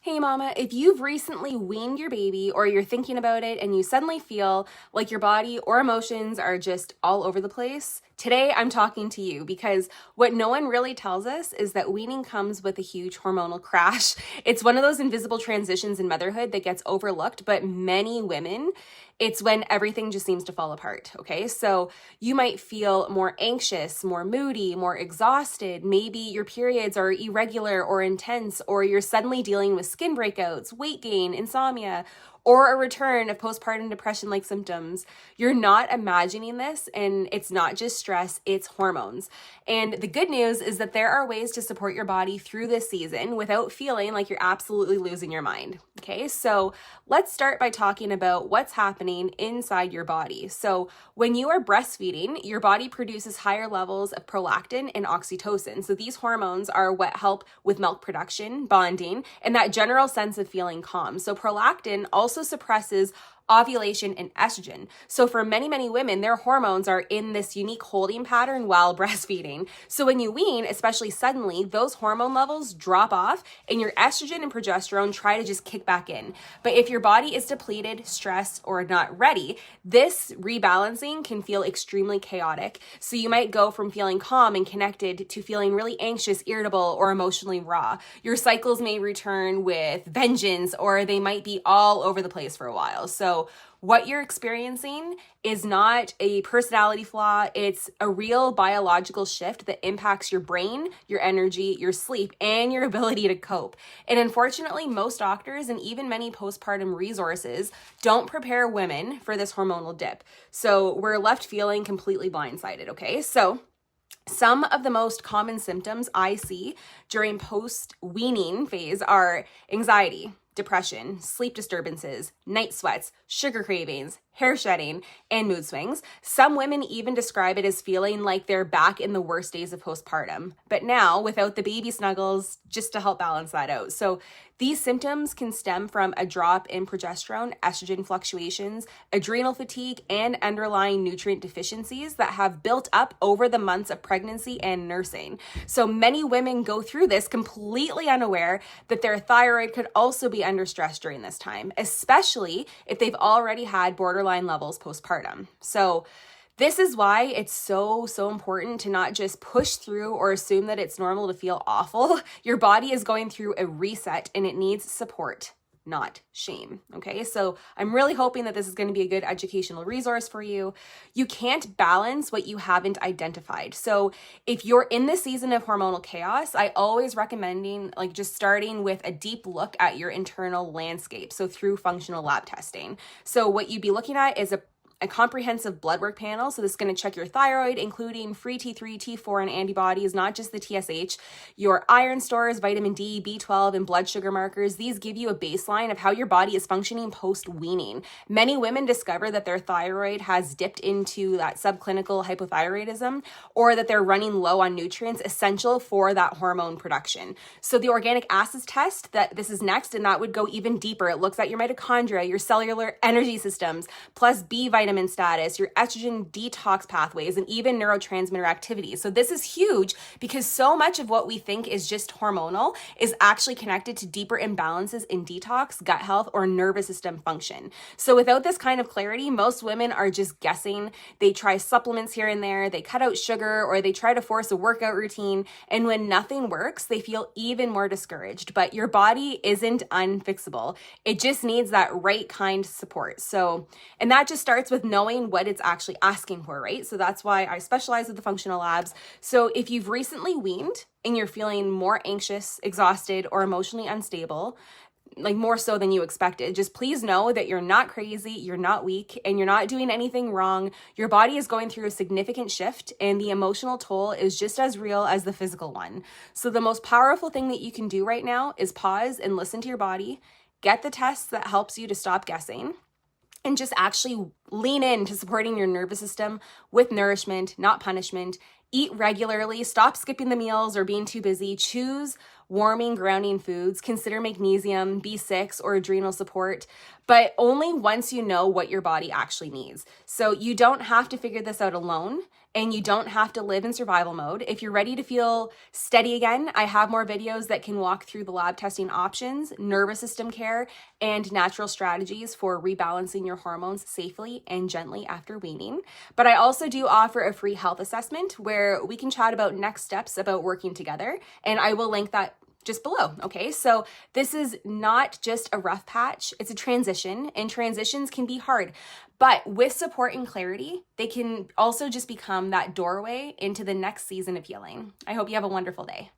Hey mama, if you've recently weaned your baby or you're thinking about it and you suddenly feel like your body or emotions are just all over the place, today I'm talking to you because what no one really tells us is that weaning comes with a huge hormonal crash. It's one of those invisible transitions in motherhood that gets overlooked, but many women, it's when everything just seems to fall apart, okay? So you might feel more anxious, more moody, more exhausted. Maybe your periods are irregular or intense, or you're suddenly dealing with skin breakouts, weight gain, insomnia, or a return of postpartum depression-like symptoms. You're not imagining this, and it's not just stress, it's hormones. And the good news is that there are ways to support your body through this season without feeling like you're absolutely losing your mind. Okay, so let's start by talking about what's happening inside your body. So when you are breastfeeding, your body produces higher levels of prolactin and oxytocin. So these hormones are what help with milk production, bonding, and that general sense of feeling calm. So prolactin also suppresses ovulation and estrogen. So for many, many women, their hormones are in this unique holding pattern while breastfeeding. So when you wean, especially suddenly, those hormone levels drop off and your estrogen and progesterone try to just kick back in. But if your body is depleted, stressed, or not ready, this rebalancing can feel extremely chaotic. So you might go from feeling calm and connected to feeling really anxious, irritable, or emotionally raw. Your cycles may return with vengeance, or they might be all over the place for a while. So what you're experiencing is not a personality flaw. It's a real biological shift that impacts your brain, your energy, your sleep, and your ability to cope. And unfortunately, most doctors and even many postpartum resources don't prepare women for this hormonal dip. So we're left feeling completely blindsided, okay? So some of the most common symptoms I see during post-weaning phase are anxiety, depression, sleep disturbances, night sweats, sugar cravings, hair shedding, and mood swings. Some women even describe it as feeling like they're back in the worst days of postpartum, but now without the baby snuggles, just to help balance that out. So these symptoms can stem from a drop in progesterone, estrogen fluctuations, adrenal fatigue, and underlying nutrient deficiencies that have built up over the months of pregnancy and nursing. So many women go through this completely unaware that their thyroid could also be under stress during this time, especially if they've already had borderline levels postpartum. So this is why it's so important to not just push through or assume that it's normal to feel awful. Your body is going through a reset and it needs support, not shame. Okay, so I'm really hoping that this is going to be a good educational resource for you. You can't balance what you haven't identified. So if you're in this season of hormonal chaos, I always recommending just starting with a deep look at your internal landscape. So through functional lab testing. So what you'd be looking at is a comprehensive blood work panel. So this is going to check your thyroid, including free T3, T4, and antibodies, not just the TSH, your iron stores, vitamin D, B12, and blood sugar markers. These give you a baseline of how your body is functioning post-weaning. Many women discover that their thyroid has dipped into that subclinical hypothyroidism, or that they're running low on nutrients essential for that hormone production. So the organic acids test, this is next, and that would go even deeper. It looks at your mitochondria, your cellular energy systems, plus B vitamin status, your estrogen detox pathways, and even neurotransmitter activity. So this is huge because so much of what we think is just hormonal is actually connected to deeper imbalances in detox, gut health, or nervous system function. So without this kind of clarity, most women are just guessing. They try supplements here and there, they cut out sugar, or they try to force a workout routine. And when nothing works, they feel even more discouraged. But your body isn't unfixable. It just needs that right kind of support. So, and that just starts with knowing what it's actually asking for, right? So that's why I specialize with the functional labs. So if you've recently weaned and you're feeling more anxious, exhausted, or emotionally unstable, more so than you expected, just please know that you're not crazy, you're not weak, and you're not doing anything wrong. Your body is going through a significant shift, and the emotional toll is just as real as the physical one. So the most powerful thing that you can do right now is pause and listen to your body, get the tests that helps you to stop guessing, and just actually lean into supporting your nervous system with nourishment, not punishment. Eat regularly, stop skipping the meals or being too busy. Choose warming, grounding foods. Consider magnesium, B6, or adrenal support, but only once you know what your body actually needs. So you don't have to figure this out alone. and you don't have to live in survival mode. If you're ready to feel steady again, I have more videos that can walk through the lab testing options, nervous system care, and natural strategies for rebalancing your hormones safely and gently after weaning. But I also do offer a free health assessment where we can chat about next steps about working together, and I will link that just below. Okay, so this is not just a rough patch, it's a transition, and transitions can be hard. But with support and clarity, they can also just become that doorway into the next season of healing. I hope you have a wonderful day.